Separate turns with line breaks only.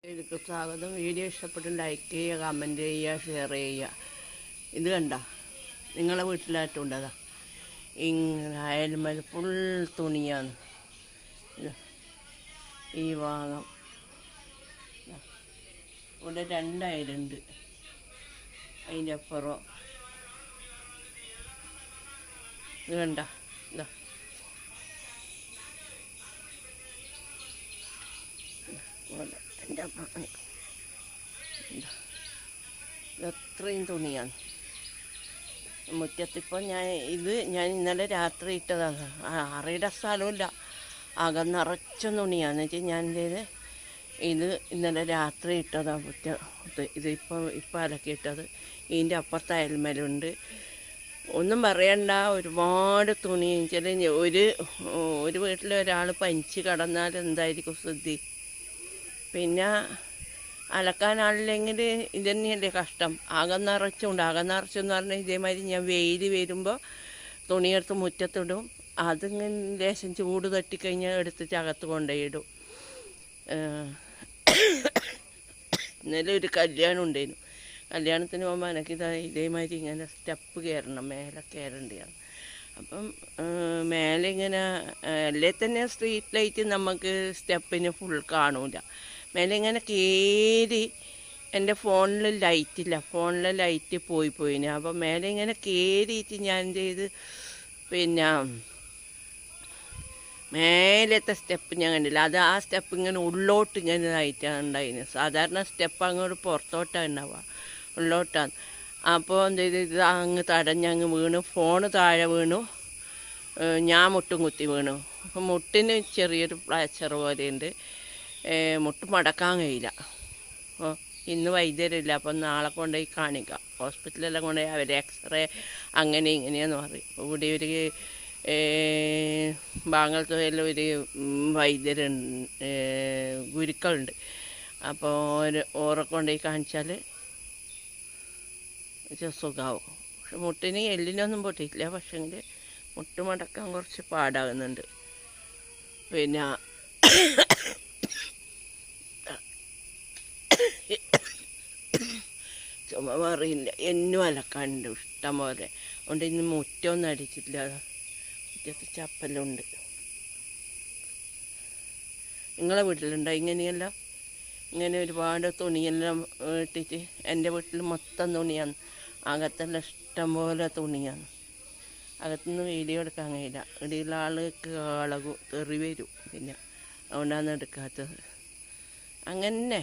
ഇതിക്ക് സ്വാഗതം. വീഡിയോ ഇഷ്ടപ്പെട്ട് ലൈക്ക് ചെയ്യുക, കമൻറ്റ് ചെയ്യുക, ഷെയർ ചെയ്യുക. ഇത് കണ്ട നിങ്ങളെ വീട്ടിലായിട്ടുണ്ടതാ ഇങ്ങനെ അയൽമേൽ ഫുൾ തുണിയാണ്. ഈ ഭാഗം ഇവിടെ രണ്ടയലുണ്ട്, അതിൻ്റെ അപ്പുറം ഇത് കണ്ട ഇതാ എൻ്റെ അപ്പുറം ഇത്രയും തുണിയാണ് മുറ്റത്തിപ്പോൾ. ഞാൻ ഇന്നലെ രാത്രി ഇട്ടതാണ്. അറയുടെ സ്ഥലമില്ല, അകം നിറച്ച തുണിയാന്ന് വെച്ചാൽ ഞാൻ ഇത് ഇന്നലെ രാത്രി ഇട്ടതാണ് മുറ്റത്ത്. ഇതിപ്പോൾ അലക്കിയിട്ടത്. ഇതിൻ്റെ അപ്പുറത്ത് അയൽമേലുണ്ട്. ഒന്നും പറയണ്ട, ഒരുപാട് തുണി. വെച്ചാൽ ഒരു വീട്ടിലൊരാൾ പനിച്ച് കിടന്നാൽ എന്തായിരിക്കും സ്ഥിതി. പിന്നെ അലക്കാനാളില്ലെങ്കിൽ ഇതന്നെയല്ലേ കഷ്ടം. അകം നിറച്ചുണ്ട്. അകം നിറച്ചെന്ന് പറഞ്ഞാൽ ഇതേമാതിരി ഞാൻ വെയിൽ വരുമ്പോൾ തുണിയെടുത്ത് മുറ്റത്തിടും. അതിങ്ങനെ ലേശം ചൂട് തട്ടിക്കഴിഞ്ഞാൽ എടുത്തിട്ട് അകത്ത് കൊണ്ടുപോയിടും. ഇന്നലെ ഒരു കല്യാണം ഉണ്ടായിരുന്നു. കല്യാണത്തിന് പോകുമ്പോൾ എനിക്ക് ഇതേമാതിരി ഇങ്ങനെ സ്റ്റെപ്പ് കയറണം, മേലെ കയറേണ്ടതാണ്. അപ്പം മേലെ ഇങ്ങനെ അല്ലേ തന്നെ സ്ട്രീറ്റ് ലൈറ്റ് നമുക്ക് സ്റ്റെപ്പിന് ഫുൾ കാണൂല. മേലെ ഇങ്ങനെ കയറി എൻ്റെ ഫോണിൽ ലൈറ്റില്ല, ഫോണിലെ ലൈറ്റ് പോയിന്. അപ്പം മേലെ ഇങ്ങനെ കയറിയിട്ട് ഞാൻ ചെയ്ത് പിന്നെ മേലത്തെ സ്റ്റെപ്പ് ഞാൻ കണ്ടില്ല. ആ സ്റ്റെപ്പ് ഇങ്ങനെ ഉള്ളോട്ട് ഇങ്ങനെ ആയിട്ടാണ് ഉണ്ടായിരുന്നത്. സാധാരണ സ്റ്റെപ്പ് അങ്ങോട്ട് പുറത്തോട്ടാണ് ഉണ്ടാവുക, ഉള്ളോട്ടാണ്. അപ്പോൾ എന്ത് ചെയ്ത് ഇത് അങ്ങ് തടഞ്ഞങ്ങ് വീണു. ഫോണ് താഴെ വീണു. ഞാൻ മുട്ടും കുത്തി വീണു. അപ്പം മുട്ടിന് ചെറിയൊരു ഫ്രാക്ചർ പോലെയുണ്ട്. മുട്ട് മടക്കാൻ കഴിയില്ല. അപ്പോൾ ഇന്ന് വൈദ്യരില്ല, അപ്പം നാളെ കൊണ്ടുപോയി കാണിക്കാം. ഹോസ്പിറ്റലെല്ലാം കൊണ്ടുപോയി അവർ എക്സ്റേ അങ്ങനെ ഇങ്ങനെയാന്ന് പറയും. ഇവിടെ ഒരു ബാംഗലത്തോയെല്ലാം ഒരു വൈദ്യരുണ്ട്, ഗുരുക്കളുണ്ട്. അപ്പോൾ ഓറെ കൊണ്ടുപോയി കാണിച്ചാൽ സുഖമാവും. പക്ഷെ മുട്ടിന് എല്ലിനൊന്നും പൊട്ടിയിട്ടില്ല, പക്ഷേങ്കിൽ മുട്ട് മടക്കാൻ കുറച്ച് പാടാകുന്നുണ്ട്. പിന്നെ ചുമ മാറിയില്ല. എന്നും അലക്കാനുണ്ട് ഇഷ്ടം പോലെ. അതുകൊണ്ട് ഇന്ന് മുറ്റമൊന്നും അടിച്ചിട്ടില്ല. മുറ്റത്ത് ചപ്പലുണ്ട്. നിങ്ങളെ വീട്ടിലുണ്ടോ ഇങ്ങനെയല്ല? ഇങ്ങനെ ഒരുപാട് തുണിയെല്ലാം ഇട്ടിട്ട്. എൻ്റെ വീട്ടിൽ മൊത്തം തുണിയാണ്. അകത്തെല്ലാം ഇഷ്ടം പോലെ തുണിയാണ്. അകത്തുനിന്ന് വീഡിയോ എടുക്കാൻ കഴിയില്ല. ഇടയിലുള്ള ആൾക്ക് അളകും തെറി വരും. പിന്നെ അതുകൊണ്ടാണ് എടുക്കാത്തത്. അങ്ങനെ